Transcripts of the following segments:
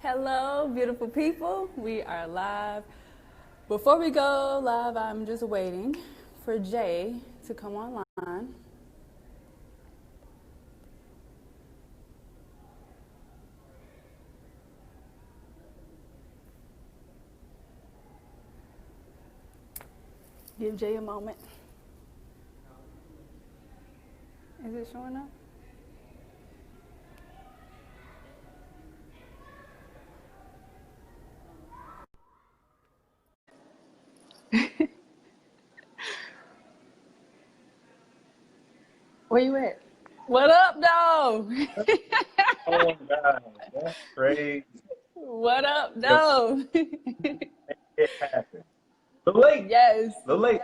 Hello, beautiful people. We are live. Before we go live, I'm just waiting for Jay to come online. Give Jay a moment. Is it showing up? Where you at? What up, though? Oh God, that's crazy. What up, Yo, though? it happened. The late, Yes. the late.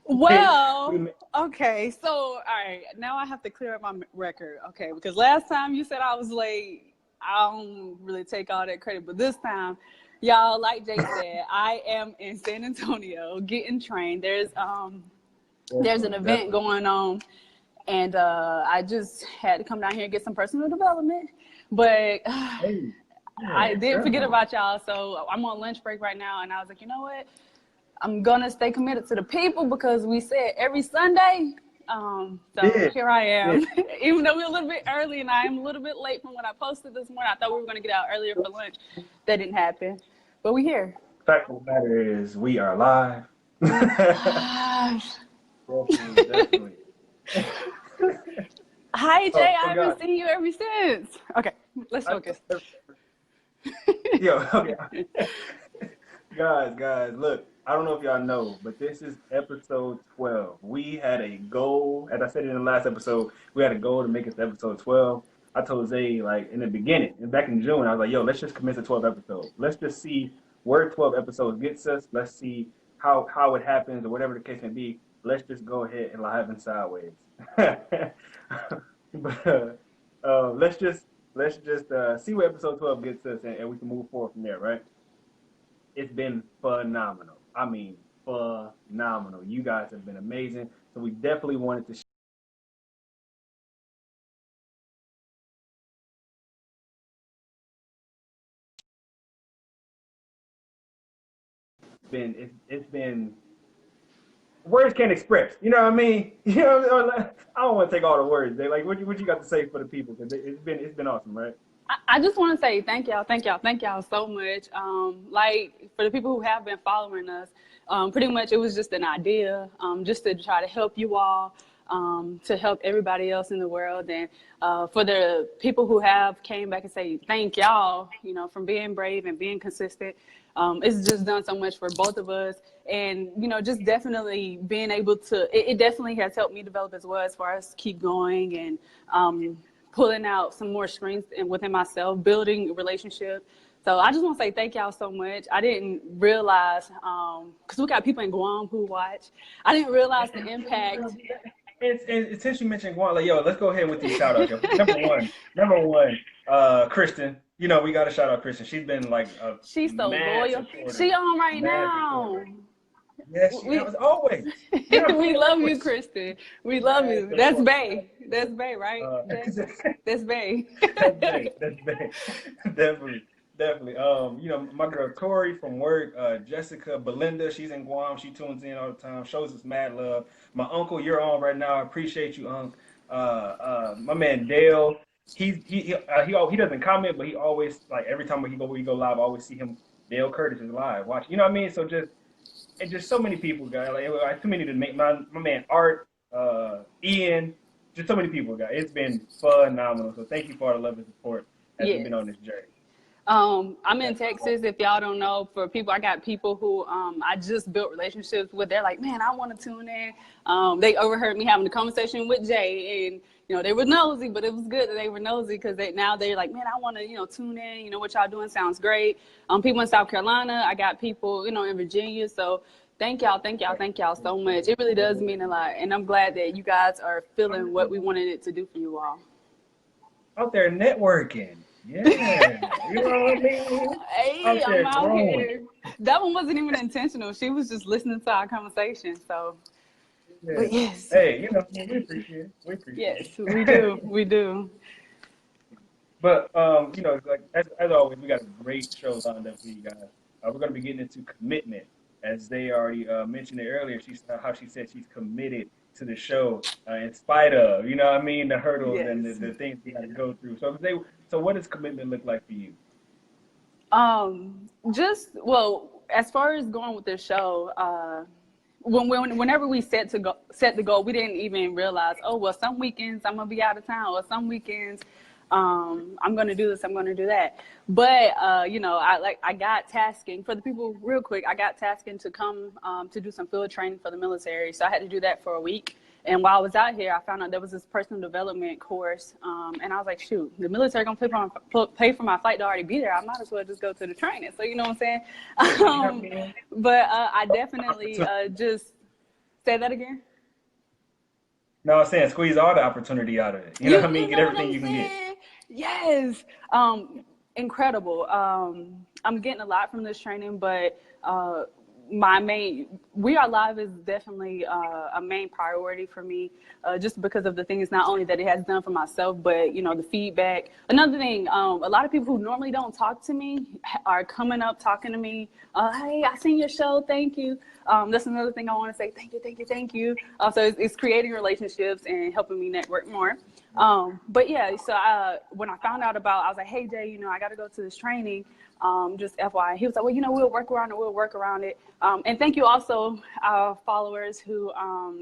Well, We okay. So, all right. Now I have to clear up my record. Okay. Because last time you said I was late, I don't really take all that credit. But this time, y'all, like Jay said, I am in San Antonio getting trained. There's an event definitely. going on. And I just had to come down here and get some personal development. But Hey, I yeah, did forget definitely. about y'all. So I'm on lunch break right now. And I was like, you know what? I'm gonna stay committed to the people because we said every Sunday. So Yeah, here I yeah. am, even though we're a little bit early and I am a little bit late from what I posted this morning. I thought we were gonna get out earlier for lunch. That didn't happen, but we here. Fact of the matter is, we are live. We are live. Definitely, definitely. Hi Jay, Oh, I God. haven't seen you ever since. Okay, let's I, focus. yo, okay. Guys, look, I don't know if y'all know, but this is episode 12. We had a goal, as I said in the last episode, we had a goal to make it to episode 12. I told Zay, like, in the beginning, and back in June, I was like, yo, let's just commit to 12 episodes. Let's just see where 12 episodes gets us. Let's see how it happens or whatever the case may be. Let's just go ahead and live and sideways. But let's just see where episode 12 gets us, and we can move forward from there, right? It's been phenomenal. I mean, phenomenal. You guys have been amazing. So we definitely wanted to. It's been words can't express. You know what I mean? You know, I don't want to take all the words. They like what you got to say for the people because it's been awesome, right? I just want to say thank y'all so much. Like for the people who have been following us, pretty much it was just an idea, just to try to help you all, to help everybody else in the world, and for the people who have came back and say thank y'all, from being brave and being consistent. It's just done so much for both of us, and just definitely being able to. It definitely has helped me develop as well as far as keep going and. Pulling out some more strength within myself, building a relationship. So I just want to say thank y'all so much. I didn't realize, because we got people in Guam who watch, I didn't realize the impact. And since you mentioned Guan, like yo, let's go ahead with these shout outs. Yo. Number one, Kristen. You know we got to shout out Kristen. She's been like a She's so mad loyal. supporter, She on right mad now. supporter. Yes, she We was always. You know, we love you, always Kristen. We love mad you. That's supporter. Bay. That's Bay, right, Jay? That's Bay. That's big. That's big. Definitely. Definitely. My girl Tori from work, Jessica, Belinda, she's in Guam. She tunes in all the time, shows us mad love. My uncle, you're on right now. I appreciate you, Unc. My man Dale, he doesn't comment, but he always like every time we go live, I always see him. Dale Curtis is live. Watch, you know what I mean? So just so many people, guys. Like too many to make. My man Art, Ian, just so many people, guys. It's been phenomenal. So thank you for all the love and support as we've Yes. been on this journey. I'm in Texas. If y'all don't know, for people, I got people who I just built relationships with. They're like, man, I want to tune in. They overheard me having a conversation with Jay, and they were nosy, but it was good that they were nosy because they're like, man, I want to tune in. What y'all doing sounds great. People in South Carolina, I got people in Virginia. So thank y'all so much. It really does mean a lot, and I'm glad that you guys are feeling what we wanted it to do for you all. Out there networking. Yeah. You know what I mean? Hey, Out I'm there out growing. here. That one wasn't even intentional. She was just listening to our conversation. So, Yeah. but yes, Hey, we appreciate it. We appreciate yes, it. we do. We do. But you know, like as always, we got a great show lined up for you guys. We're going to be getting into commitment, as they already mentioned it earlier. She's how she said she's committed to the show in spite of, you know, what I mean, the hurdles and Yes. the things we had to go through. So what does commitment look like for you? Just well, as far as going with the show, whenever we set the goal, we didn't even realize, oh well, some weekends I'm gonna be out of town, or some weekends I'm gonna do this, I'm gonna do that. But you know, I got tasking for the people real quick. I got tasking to come to do some field training for the military, so I had to do that for a week. And while I was out here, I found out there was this personal development course, and I was like, shoot, the military gonna pay for my flight to already be there. I might as well just go to the training. So you know what I'm saying? But I definitely just say that again. No, I'm saying squeeze all the opportunity out of it. You know what I mean? You Get know what everything I'm you can get. saying? Yes. Incredible. I'm getting a lot from this training, but my main We Are Live is definitely a main priority for me, just because of the things not only that it has done for myself, but you know, the feedback. Another thing, a lot of people who normally don't talk to me are coming up talking to me. Hey, I seen your show, thank you. That's another thing I want to say, thank you, thank you, thank you. So it's creating relationships and helping me network more. But yeah, so when I found out about, I was like, hey Jay, you know, I got to go to this training. Just FYI, he was like, well, you know, we'll work around it. We'll work around it. And thank you also our followers who are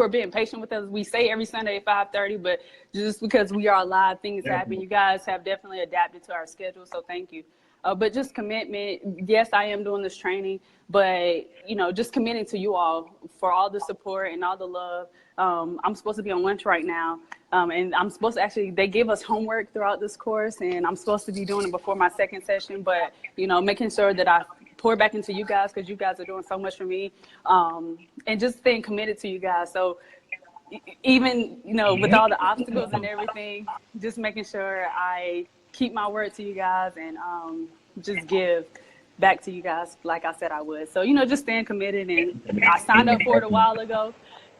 being patient with us. We say every Sunday at 5:30, but just because we are live, things happen. You guys have definitely adapted to our schedule, so thank you. But just commitment. Yes, I am doing this training, but you know, just committing to you all for all the support and all the love. I'm supposed to be on lunch right now, and I'm supposed to actually. They give us homework throughout this course, and I'm supposed to be doing it before my second session. But you know, making sure that I pour back into you guys because you guys are doing so much for me, and just staying committed to you guys. So even you know, with all the obstacles and everything, just making sure I keep my word to you guys and just give back to you guys like I said I would. So you know, just staying committed. And I signed up for it a while ago,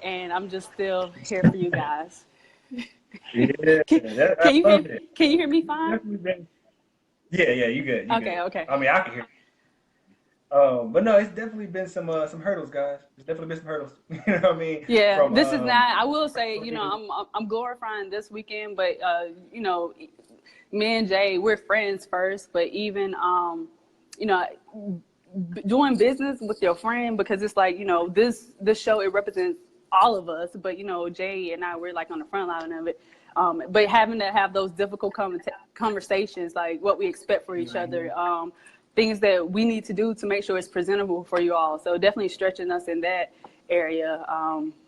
and I'm just still here for you guys. Yeah, Can, I can you hear? love it. Can you hear me It's fine? definitely been, yeah, yeah, you good, you good. Okay, okay. I mean, I can hear. But no, it's definitely been some hurdles, guys. There's definitely been some hurdles. You know what I mean? Yeah, From this is not. I will say, you know, I'm glorifying this weekend, but you know, me and Jay, we're friends first. But even you know, doing business with your friend, because it's like, you know, this show, it represents all of us. But you know, Jay and I, we're like on the front line of it. But having to have those difficult conversations, like what we expect for each other, things that we need to do to make sure it's presentable for you all. So definitely stretching us in that area,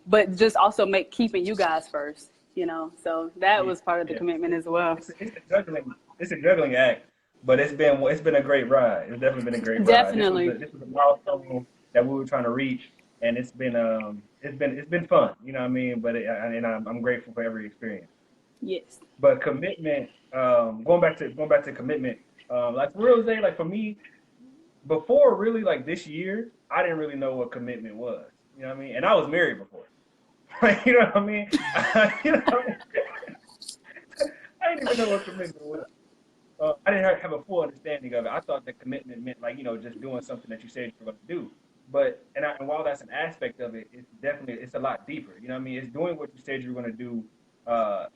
but just also keeping you guys first, you know. So that yeah, was part of the yeah. commitment as well. It's a juggling act, but it's been a great ride. It's definitely been a great ride. Definitely. This was a milestone that we were trying to reach, and it's been fun. You know what I mean? And I'm grateful for every experience. Yes. But commitment, going back to commitment, like for real, Zay, like for me, before really like this year, I didn't really know what commitment was. You know what I mean? And I was married before. You know what I mean? You know what I mean? I didn't even know what commitment was. I didn't have a full understanding of it. I thought that commitment meant like, you know, just doing something that you said you were going to do. But and while that's an aspect of it, it's a lot deeper. You know what I mean? It's doing what you said you were going to do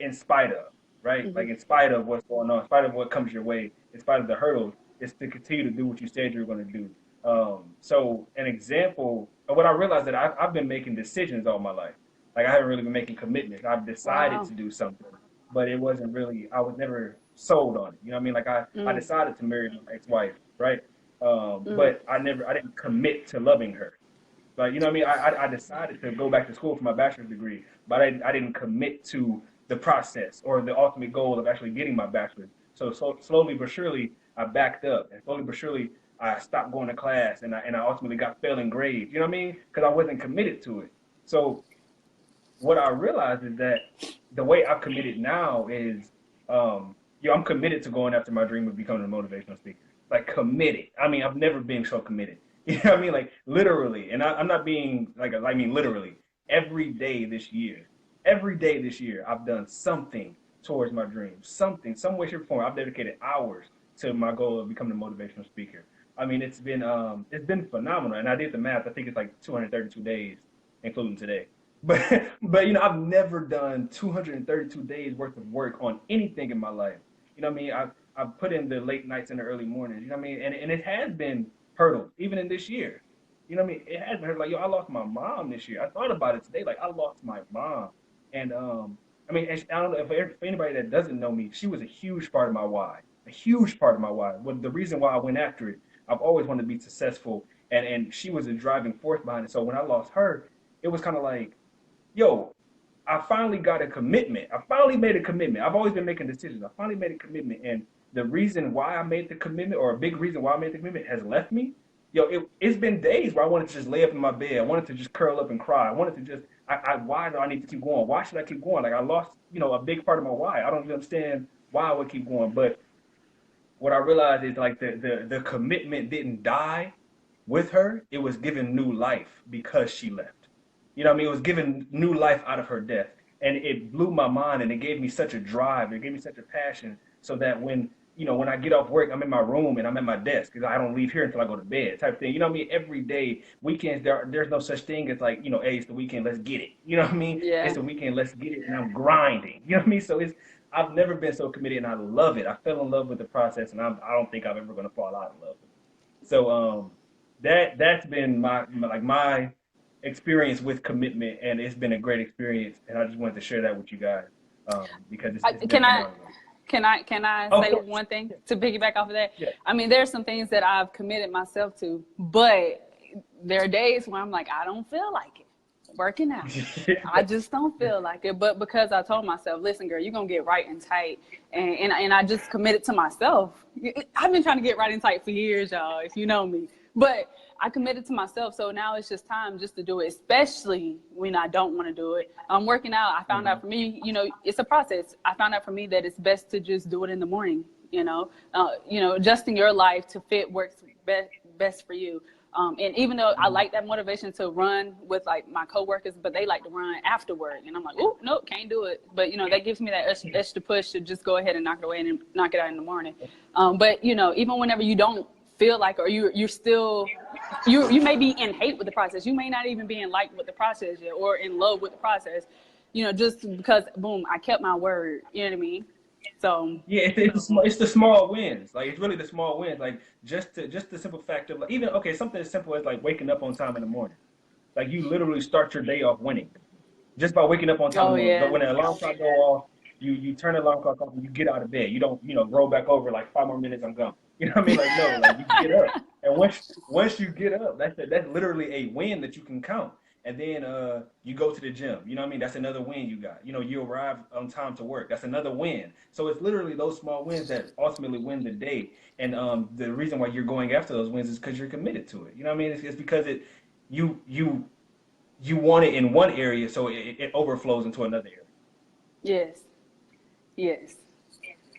in spite of, right? Hmm. Like in spite of what's going on, in spite of what comes your way, in spite of the hurdles, it's to continue to do what you said you were going to do. So an example of what I realized that I've been making decisions all my life. Like I haven't really been making commitments. I've decided Wow. to do something, but it wasn't really. I was never sold on it. You know what I mean? Like I Mm. decided to marry my ex-wife, right? Mm. But I didn't commit to loving her. Like, you know what I mean? I decided to go back to school for my bachelor's degree, but I didn't commit to the process or the ultimate goal of actually getting my bachelor's. So slowly but surely, I backed up, and slowly but surely, I stopped going to class, and I ultimately got failing grades. You know what I mean? Because I wasn't committed to it. So what I realized is that the way I've committed now is, I'm committed to going after my dream of becoming a motivational speaker. Like committed. I mean, I've never been so committed. You know what I mean? Like literally, and I'm not being like I mean literally. Every day this year, I've done something towards my dream. Something, some way, shape, or form. I've dedicated hours to my goal of becoming a motivational speaker. I mean, it's been phenomenal. And I did the math. I think it's like 232 days, including today. But but I've never done 232 days worth of work on anything in my life. You know what I mean? I've put in the late nights and the early mornings. You know what I mean? And it has been hurdles, even in this year. You know what I mean? It has been like, yo, I lost my mom this year. I thought about it today. Like, I lost my mom. And I mean, I don't know if for anybody that doesn't know me, she was a huge part of my why. A huge part of my why. Well, the reason why I went after it, I've always wanted to be successful, and she was a driving force behind it. So when I lost her, it was kind of like, yo, I finally got a commitment. I finally made a commitment. I've always been making decisions. I finally made a commitment, and the reason why I made the commitment, or a big reason why I made the commitment, has left me. Yo, it's been days where I wanted to just lay up in my bed. I wanted to just curl up and cry. I wanted to just, why do I need to keep going? Why should I keep going? Like, I lost, a big part of my why. I don't even understand why I would keep going. But what I realized is like the commitment didn't die with her. It was given new life because she left. You know what I mean? It was given new life out of her death. And it blew my mind, and it gave me such a drive. It gave me such a passion, so that when I get off work, I'm in my room and I'm at my desk because I don't leave here until I go to bed type thing. You know what I mean? Every day, weekends, there's no such thing as like, hey, it's the weekend, let's get it. You know what I mean? It's Yeah. the weekend, let's get it. And I'm grinding. You know what I mean? So I've never been so committed, and I love it. I fell in love with the process, and I don't think I'm ever going to fall out of love with it. So that's been my experience with commitment, and it's been a great experience. And I just wanted to share that with you guys because it's been Can I phenomenal. can I Oh, of say course. one thing to piggyback off of that? Yeah. I mean, there's some things that I've committed myself to, but there are days where I'm like, I don't feel like it working out. I just don't feel like it. But because I told myself, listen, girl, you're gonna get right and tight, and I just committed to myself. I've been trying to get right and tight for years, y'all, if you know me. But I committed to myself, so now it's just time just to do it, especially when I don't want to do it. I'm working out. I found out for me, it's a process. I found out for me that it's best to just do it in the morning. Adjusting your life to fit works best for you. And even though I like that motivation to run with like my coworkers, but they like to run after work, and I'm like, oh, nope, can't do it. But that gives me that extra push to just go ahead and knock it away and knock it out in the morning. But even whenever you don't feel like, or you're still, you may be in hate with the process. You may not even be in like with the process yet, or in love with the process. Just because, boom, I kept my word. You know what I mean? So Yeah, it's the small wins. Like, it's really the small wins. Like, just the simple fact of, like, even, okay, something as simple as like waking up on time in the morning. Like, you literally start your day off winning just by waking up on time in oh the morning. But yeah. when the alarm clock go off, you turn the alarm clock off and you get out of bed. You don't roll back over like 5 more minutes, I'm gone. You know what I mean? Like, no, like, you get up, and once you get up, that's literally a win that you can count. And then you go to the gym. You know what I mean? That's another win you got. You arrive on time to work. That's another win. So it's literally those small wins that ultimately win the day. And the reason why you're going after those wins is because you're committed to it. You know what I mean? It's because you you you want it in one area, so it overflows into another Yes. Yes.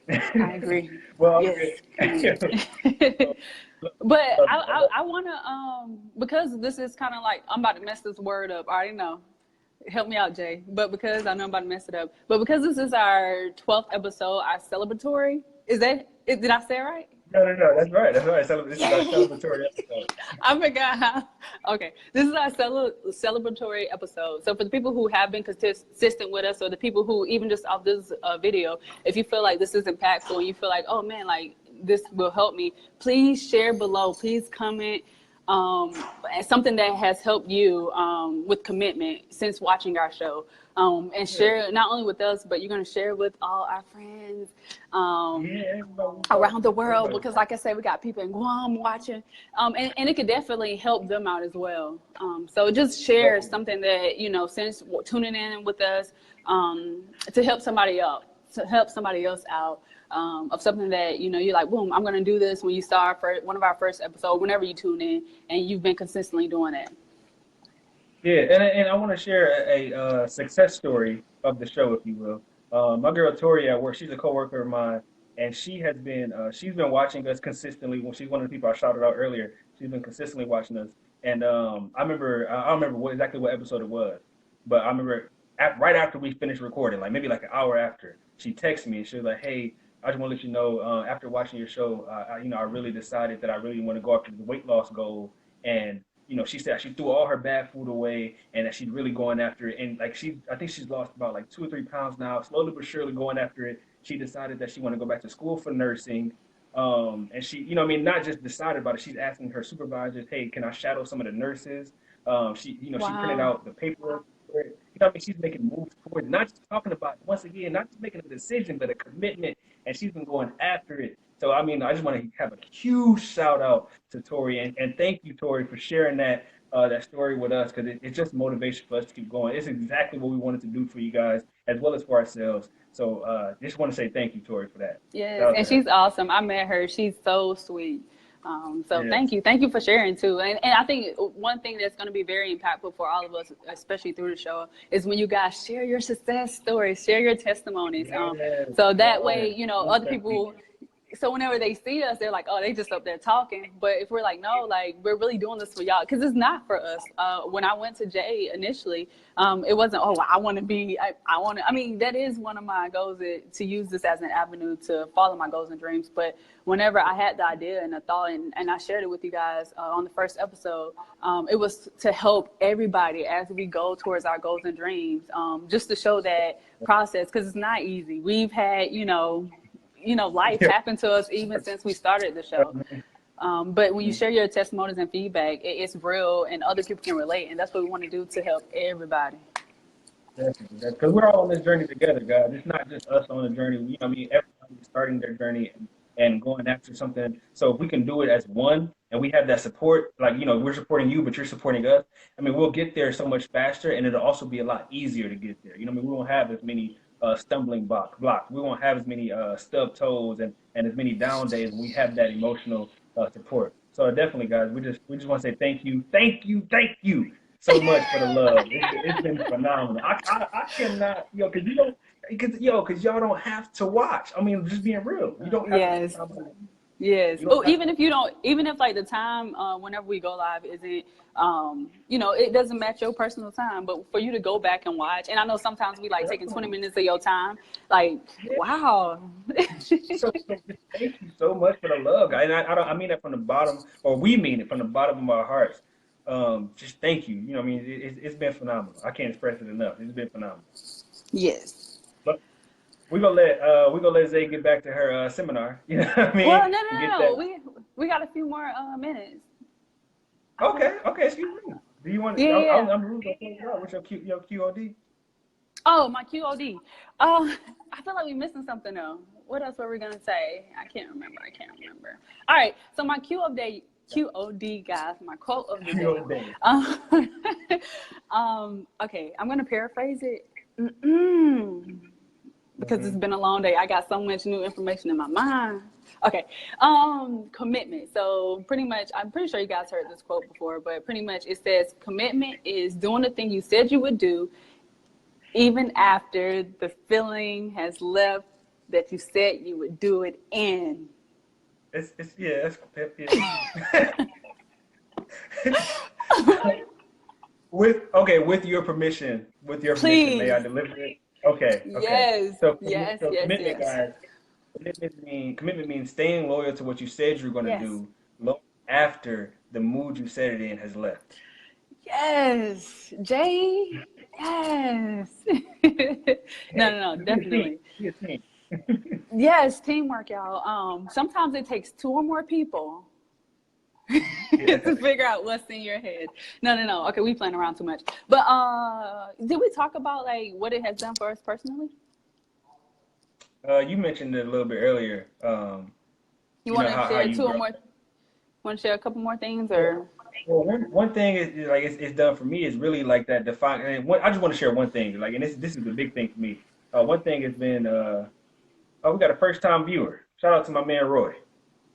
I area. agree. Well, Yes. But I want to because this is kind of like, I'm about to mess this word up. I already know. Help me out, Jay. But because I know I'm about to mess it up. But because this is our 12th episode, our celebratory. Did I say it right? no, that's right. That's right. This is our Yay! celebratory episode. I forgot how. Okay, this is our celebratory episode. So for the people who have been consistent with us, or the people who even just off this video, if you feel like this is impactful and you feel like, oh man, like this will help me, please share below. Please comment something that has helped you with commitment since watching our show. And share it not only with us, but you're going to share it with all our friends Yeah, around the world. everybody. Because like I said, we got people in Guam watching. And it could definitely help them out as well. So just share Definitely. something that, since tuning in with us, to help somebody else, out. Of something that you're like, boom, I'm gonna do this when you start for one of our first episodes, whenever you tune in, and you've been consistently doing it. Yeah, and I want to share a success story of the show, if you will. My girl Tori at work, she's a coworker of mine, and she's been watching us consistently. When she's one of the people I shouted out earlier, she's been consistently watching us. And I don't remember exactly what episode it was, but I remember right after we finished recording, like maybe like an hour after, she texted me and she was like, "Hey, I just want to let you know, after watching your show, I really decided that I really want to go after the weight loss goal." And she said she threw all her bad food away and that she's really going after it. And like I think she's lost about like 2 or 3 pounds now, slowly but surely going after it. She decided that she want to go back to school for nursing. And she, not just decided about it. She's asking her supervisors, "Hey, can I shadow some of the nurses?" She printed Wow. out the paperwork for it. She's making moves towards not just talking about, once again, not just making a decision, but a commitment, and she's been going after it. So I just want to have a huge shout out to Tori, and thank you, Tori, for sharing that story with us, because it's just motivation for us to keep going. It's exactly what we wanted to do for you guys as well as for ourselves. So just want to say thank you, Tori, for that. Yes, Shout out and to her. she's awesome. I met her. She's so sweet. So Yes. thank you for sharing too. And I think one thing that's going to be very impactful for all of us, especially through the show, is when you guys share your success stories, share your testimonies. Yes. So that Yes. way, other people, so whenever they see us, they're like, oh, they just up there talking. But if we're like, no, like we're really doing this for y'all, because it's not for us. When I went to Jay initially, it wasn't, oh, I want to be, I want to, I mean, that is one of my goals, to use this as an avenue to follow my goals and dreams. But whenever I had the idea and the thought, and I shared it with you guys on the first episode, it was to help everybody as we go towards our goals and dreams, just to show that process, because it's not easy. We've had, life Yeah. happened to us even since we started the show. But when you share your testimonies and feedback, it's real and other people can relate. And that's what we want to do to help everybody. Definitely, because we're all on this journey together, guys. It's not just us on the journey. Everybody's starting their journey and going after something. So if we can do it as one, and we have that support, like we're supporting you, but you're supporting us. We'll get there so much faster, and it'll also be a lot easier to get there. We won't have as many stumbling blocks. We won't have as many stubbed toes and as many down days. We have that emotional support. So definitely, guys, we just want to say thank you so much for the love. It's been phenomenal. I cannot, because y'all don't have to watch. Just being real, you don't have to. Yes. Yes. You don't Oh, have to. even if like the time, whenever we go live isn't, it doesn't match your personal time, but for you to go back and watch, and I know sometimes we like taking 20 minutes of your time, like, Yeah. wow. So just thank you so much for the love, guys. And I mean that from the bottom, or we mean it from the bottom of our hearts. Just thank you. It's been phenomenal. I can't express it enough. It's been phenomenal. Yes. But we're gonna let Zay get back to her seminar. You know what I Well, mean? no, And no, get no, no. that. We got a few more minutes. I feel Okay, like, okay. Excuse me. Do you want yeah, to? yeah, yeah. I'm rude. What's your QOD? Oh, my QOD. I feel like we're missing something though. What else were we gonna say? I can't remember. All right. So my QOD, guys. My quote of the day. QOD. Okay, I'm gonna paraphrase it. Mm-mm. Because it's been a long day. I got so much new information in my mind. Okay. Commitment. So pretty much, I'm pretty sure you guys heard this quote before, but pretty much it says commitment is doing the thing you said you would do, even after the feeling has left that you said you would do it in. It's yeah. Yeah. With your permission, may I Please. deliver it? Okay, okay. Yes, So, yes, so yes, commitment, yes. guys. Commitment means staying loyal to what you said you're going to Yes. do long after the mood you said it in has left. Yes. Jay. Yes. No, Hey, no, no, be a team. definitely. Be a team. Yes, teamwork, y'all. Sometimes it takes two or more people Yeah. to figure out what's in your head. No, no, no. Okay, we playing around too much. But did we talk about like what it has done for us personally? You mentioned it a little bit earlier. You want to How share you two or grow. more? Want to share a couple more things Well, or? one thing is like it's done for me is really like that define. And I just want to share one thing, like, and this is the big thing for me. One thing has been oh, we got a first time viewer. Shout out to my man Roy.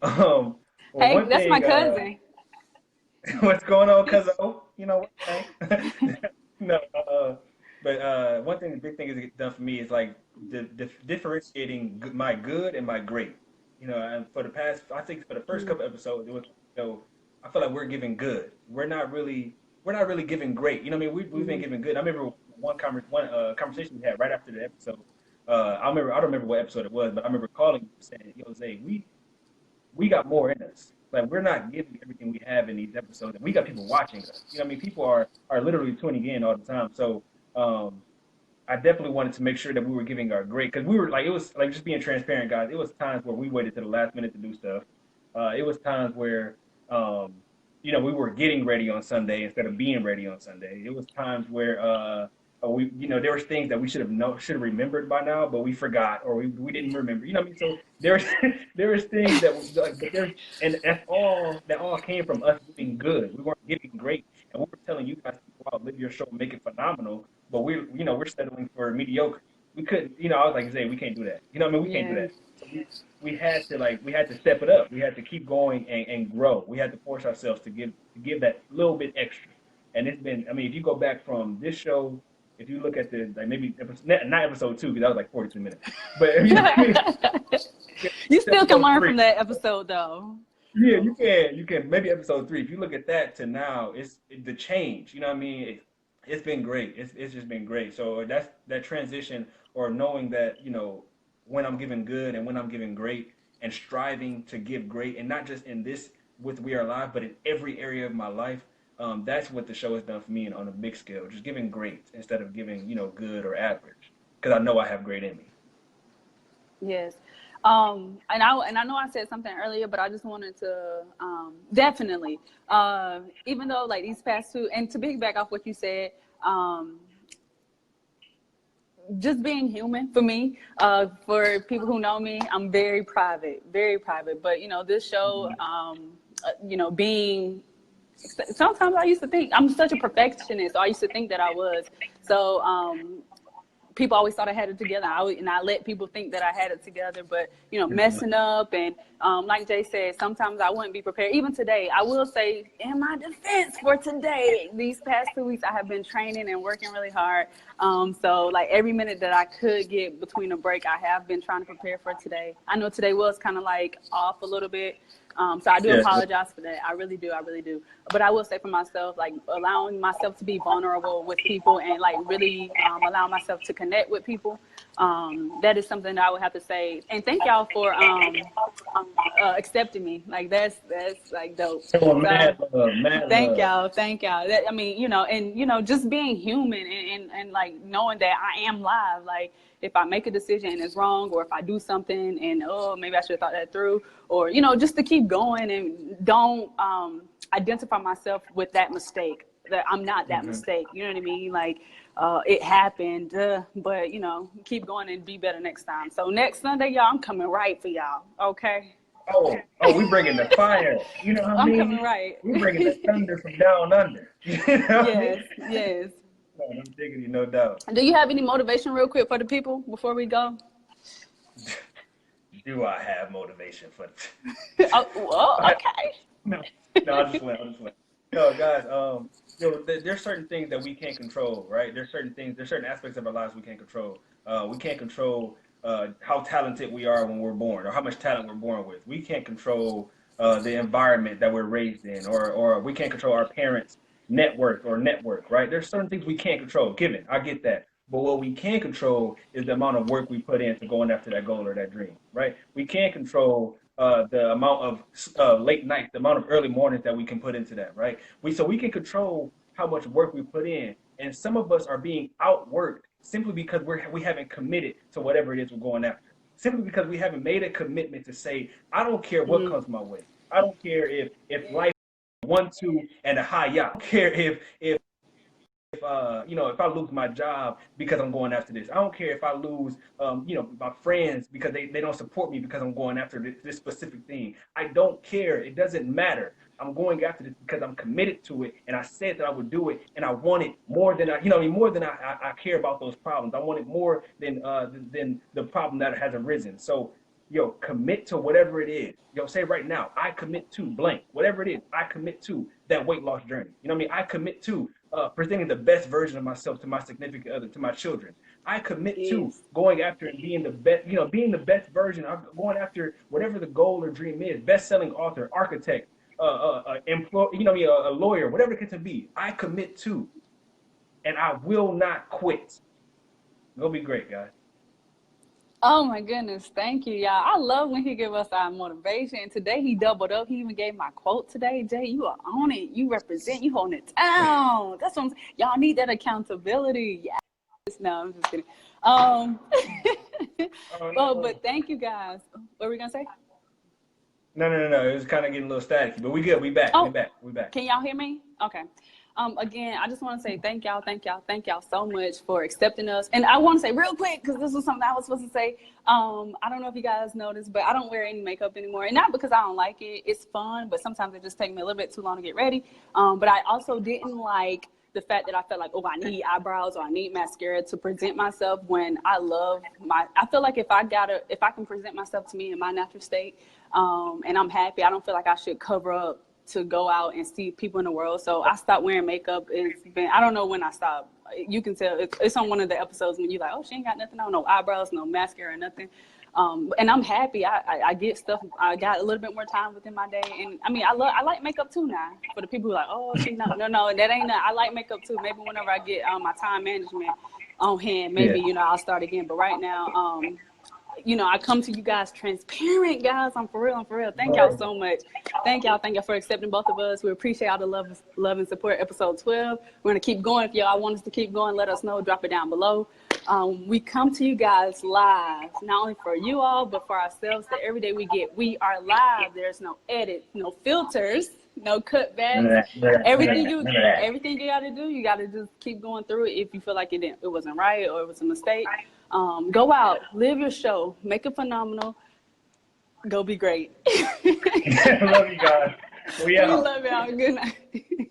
Well, Hey, one that's my thing, cousin. what's going on, cuz what, man? No, but one thing, the big thing is it's done for me is like differentiating my good and my great. And for the past, I think for the first couple episodes, it was, I feel like we're giving good. We're not really giving great. We've been Mm-hmm. giving good. I remember one conversation we had right after the episode. I don't remember what episode it was, but I remember calling you saying, "Yo, Zay, we got more in us. Like we're not giving everything we have in these episodes, and we got people watching us. You know what I mean? People are literally tuning in all the time. So I definitely wanted to make sure that we were giving our great because we were like it was like just being transparent, guys. It was times where we waited to the last minute to do stuff. It was times where we were getting ready on Sunday instead of being ready on Sunday. It was times where there was things that we should have remembered by now, but we forgot or we didn't remember. You know what I mean? So there's there was things that was like, but there's and that all came from us doing good. We weren't getting great, and we were telling you guys to go out, live your show, make it phenomenal. But we're settling for mediocre. We couldn't, I was like, Zay, we can't do that. You know what I mean? We can't do that. So we had to step it up. We had to keep going and grow. We had to force ourselves to give that little bit extra. And it's been, I mean, if you go back from this show, if you look at the maybe not episode 2 because that was like 42 minutes, but you still can learn from that episode though. Yeah, you can maybe episode 3. If you look at that to now, it's the change. You know what I mean? It's been great. It's just been great. So that's that transition or knowing that when I'm giving good and when I'm giving great and striving to give great and not just in this with We Are Live, but in every area of my life. That's what the show has done for me on a big scale. Just giving great instead of giving good or average because I know I have great in me. Yes. And I know I said something earlier, but I just wanted to definitely, even though like these past 2, and to piggyback off what you said, just being human for me, for people who know me, I'm very private, but this show, being, sometimes I used to think I'm such a perfectionist. I used to think that I was. So, people always thought I had it together. I let people think that I had it together, but messing up and like Jay said, sometimes I wouldn't be prepared. Even today, I will say in my defense for today, these past 2 weeks I have been training and working really hard. So like every minute that I could get between a break, I have been trying to prepare for today. I know today was kind of like off a little bit. So I do apologize for that. I really do. But I will say for myself, like allowing myself to be vulnerable with people and like really allowing myself to connect with people. That is something that I would have to say. And thank y'all for accepting me. Like that's like dope. So, mad thank love. y'all. That, I mean, and just being human and like knowing that I am live. Like if I make a decision and it's wrong, or if I do something and maybe I should have thought that through, or just to keep going and don't identify myself with that mistake, that I'm not that mistake. You know what I mean? Like it happened, but keep going and be better next time. So next Sunday, y'all, I'm coming right for y'all. Okay. Oh, we bringing the fire. You know what I mean? I'm coming right. We bringing the thunder from down under. You know what I mean? Yes. No, I'm digging you, no doubt. Do you have any motivation real quick for the people before we go? Do I have motivation for okay. No, I'm just playing. No, guys, there's certain things that we can't control, right? There's certain aspects of our lives we can't control. We can't control how talented we are when we're born or how much talent we're born with. We can't control the environment that we're raised in or we can't control our parents' net worth, right? There's certain things we can't control, given, I get that. But what we can control is the amount of work we put into going after that goal or that dream, right? We can't control the amount of late nights, the amount of early mornings that we can put into that, right? So we can control how much work we put in. And some of us are being outworked simply because we haven't committed to whatever it is we're going after. Simply because we haven't made a commitment to say, I don't care what comes my way. I don't care if life 1, 2, and a high yacht. I don't care if I lose my job because I'm going after this. I don't care if I lose, my friends because they don't support me because I'm going after this specific thing. I don't care. It doesn't matter. I'm going after this because I'm committed to it, and I said that I would do it, and I want it more than I care about those problems. I want it more than the problem that has arisen. So, commit to whatever it is. Say right now, I commit to blank, whatever it is. I commit to that weight loss journey. You know what I mean? I commit to presenting the best version of myself to my significant other, to my children. I commit to going after and being the best, being the best version. I'm going after whatever the goal or dream is. Best-selling author, architect, employee, a lawyer, whatever it can be. I commit to and I will not quit. Go be great, guys. Oh my goodness, thank you, y'all. I love when he give us our motivation. Today he doubled up. He even gave my quote today. Jay, you are on it. You represent. You holding it down. That's what I'm saying. Y'all need that accountability. Yes. No, I'm just kidding. Um, Oh, well, no. but thank you guys. What were we gonna say? No. It was kind of getting a little staticky, but we good. We back. We Oh, back. We back. can y'all hear me? Okay. Again, I just want to say thank y'all so much for accepting us. And I want to say real quick, because this was something I was supposed to say. I don't know if you guys noticed, but I don't wear any makeup anymore. And not because I don't like it. It's fun, but sometimes it just takes me a little bit too long to get ready. But I also didn't like the fact that I felt like, oh, I need eyebrows or I need mascara to present myself when I feel like if I can present myself to me in my natural state, and I'm happy, I don't feel like I should cover up to go out and see people in the world. So I stopped wearing makeup. I don't know when I stopped. You can tell it's on one of the episodes when you're like, oh, she ain't got nothing on, no eyebrows, no mascara, nothing. And I'm happy. I get stuff. I got a little bit more time within my day. And I mean, I like makeup too now. For the people who are like, oh, she not, no, that ain't not. I like makeup too. Maybe whenever I get my time management on hand, maybe, I'll start again. But right now, I come to you guys transparent, guys. I'm for real. Thank y'all so much. Thank y'all for accepting both of us. We appreciate all the love and support. Episode 12. We're gonna keep going. If y'all want us to keep going, let us know. Drop it down below. We come to you guys live, not only for you all, but for ourselves. That every day we are live. There's no edit, no filters, no cutbacks. Everything you gotta do, you gotta just keep going through it. If you feel like it wasn't right or it was a mistake, go out, live your show, make it phenomenal. Go be great. Love you guys. We out. Love y'all. Good night.